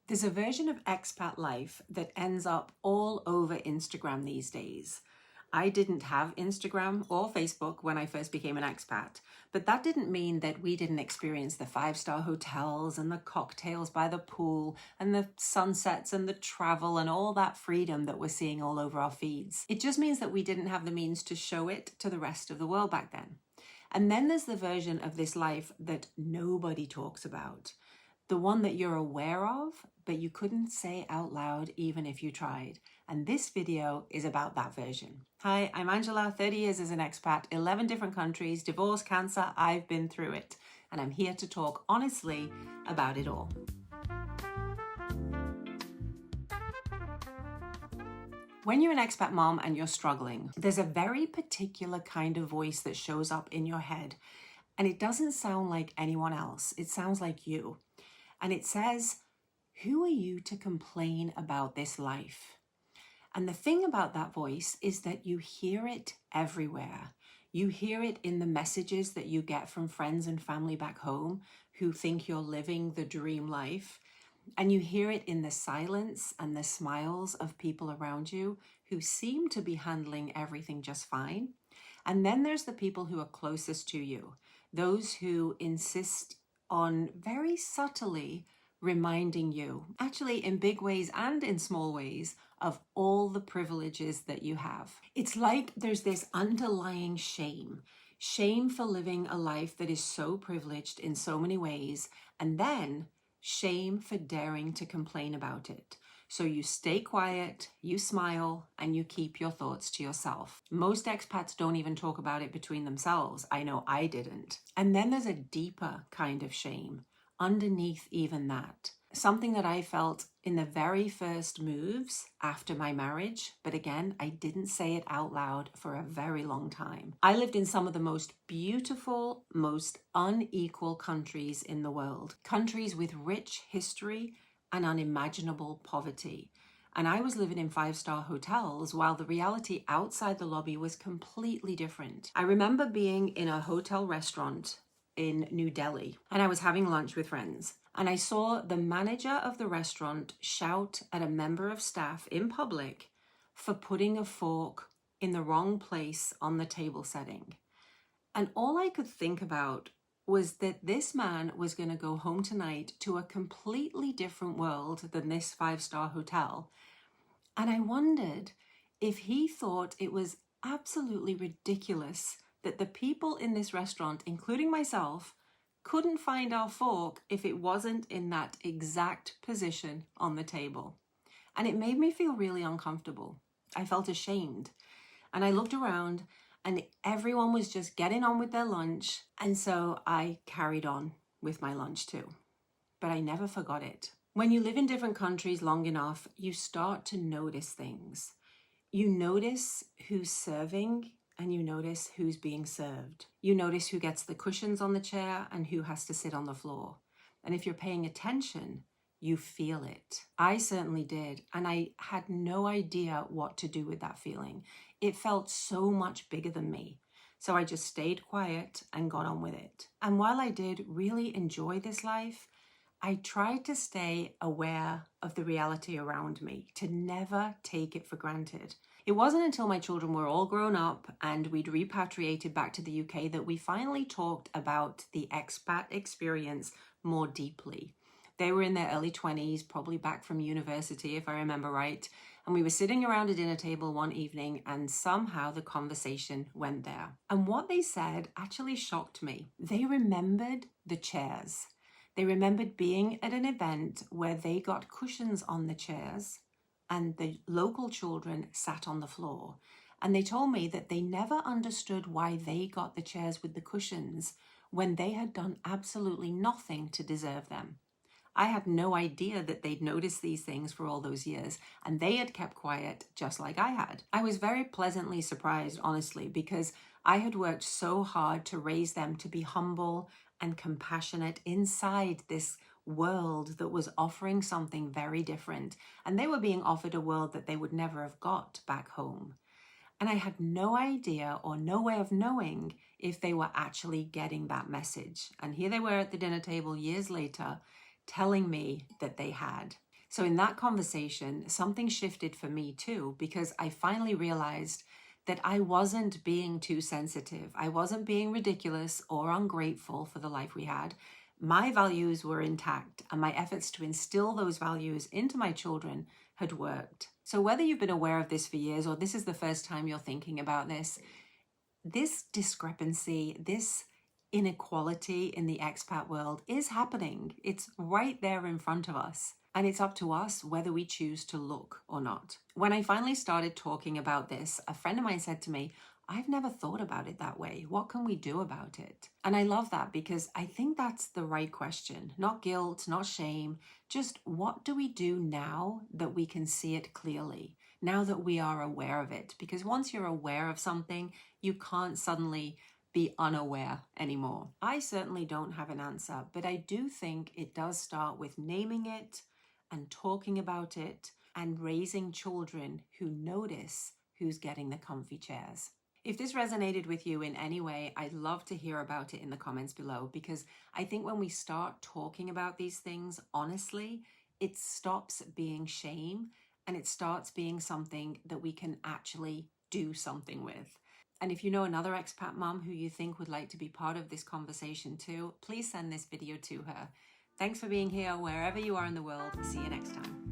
There's a version of expat life that ends up all over Instagram these days. I didn't have Instagram or Facebook when I first became an expat, but that didn't mean that we didn't experience the five-star hotels and the cocktails by the pool and the sunsets and the travel and all that freedom that we're seeing all over our feeds. It just means that we didn't have the means to show it to the rest of the world back then. And then there's the version of this life that nobody talks about. The one that you're aware of, but you couldn't say out loud even if you tried. And this video is about that version. Hi, I'm Angela, 30 years as an expat, 11 different countries, divorce, cancer, I've been through it. And I'm here to talk honestly about it all. When you're an expat mom and you're struggling, there's a very particular kind of voice that shows up in your head. And it doesn't sound like anyone else. It sounds like you. And it says, who are you to complain about this life? And the thing about that voice is that you hear it everywhere. You hear it in the messages that you get from friends and family back home who think you're living the dream life. And you hear it in the silence and the smiles of people around you who seem to be handling everything just fine. And then there's the people who are closest to you, those who insist on very subtly reminding you, actually in big ways and in small ways, of all the privileges that you have. It's like there's this underlying shame for living a life that is so privileged in so many ways, and then shame for daring to complain about it. So you stay quiet, you smile, and you keep your thoughts to yourself. Most expats don't even talk about it between themselves. I know I didn't. And then there's a deeper kind of shame underneath even that. Something that I felt in the very first moves after my marriage, but again, I didn't say it out loud for a very long time. I lived in some of the most beautiful, most unequal countries in the world. Countries with rich history and unimaginable poverty. And I was living in five-star hotels while the reality outside the lobby was completely different. I remember being in a hotel restaurant in New Delhi and I was having lunch with friends. And I saw the manager of the restaurant shout at a member of staff in public for putting a fork in the wrong place on the table setting. And all I could think about was that this man was going to go home tonight to a completely different world than this five-star hotel. And I wondered if he thought it was absolutely ridiculous that the people in this restaurant, including myself, couldn't find our fork if it wasn't in that exact position on the table. And it made me feel really uncomfortable. I felt ashamed. And I looked around and everyone was just getting on with their lunch. And so I carried on with my lunch too. But I never forgot it. When you live in different countries long enough, you start to notice things. You notice who's serving and you notice who's being served. You notice who gets the cushions on the chair and who has to sit on the floor. And if you're paying attention, you feel it. I certainly did. And I had no idea what to do with that feeling. It felt so much bigger than me. So I just stayed quiet and got on with it. And while I did really enjoy this life, I tried to stay aware of the reality around me, to never take it for granted. It wasn't until my children were all grown up and we'd repatriated back to the UK that we finally talked about the expat experience more deeply. They were in their early 20s, probably back from university, if I remember right. And we were sitting around a dinner table one evening and somehow the conversation went there. And what they said actually shocked me. They remembered the chairs. They remembered being at an event where they got cushions on the chairs and the local children sat on the floor. And they told me that they never understood why they got the chairs with the cushions when they had done absolutely nothing to deserve them. I had no idea that they'd noticed these things for all those years, and they had kept quiet just like I had. I was very pleasantly surprised, honestly, because I had worked so hard to raise them to be humble and compassionate inside this world that was offering something very different. And they were being offered a world that they would never have got back home. And I had no idea or no way of knowing if they were actually getting that message. And here they were at the dinner table years later telling me that they had. So in that conversation, something shifted for me too, because I finally realized that I wasn't being too sensitive. I wasn't being ridiculous or ungrateful for the life we had. My values were intact, and my efforts to instill those values into my children had worked. So whether you've been aware of this for years or this is the first time you're thinking about this discrepancy, this inequality in the expat world is happening. It's right there in front of us. And it's up to us whether we choose to look or not. When I finally started talking about this, a friend of mine said to me, I've never thought about it that way. What can we do about it? And I love that because I think that's the right question. Not guilt, not shame, just what do we do now that we can see it clearly? Now that we are aware of it? Because once you're aware of something, you can't suddenly be unaware anymore. I certainly don't have an answer, but I do think it does start with naming it and talking about it and raising children who notice who's getting the comfy chairs. If this resonated with you in any way, I'd love to hear about it in the comments below, because I think when we start talking about these things honestly, it stops being shame and it starts being something that we can actually do something with. And if you know another expat mom who you think would like to be part of this conversation too, please send this video to her. Thanks for being here wherever you are in the world. See you next time.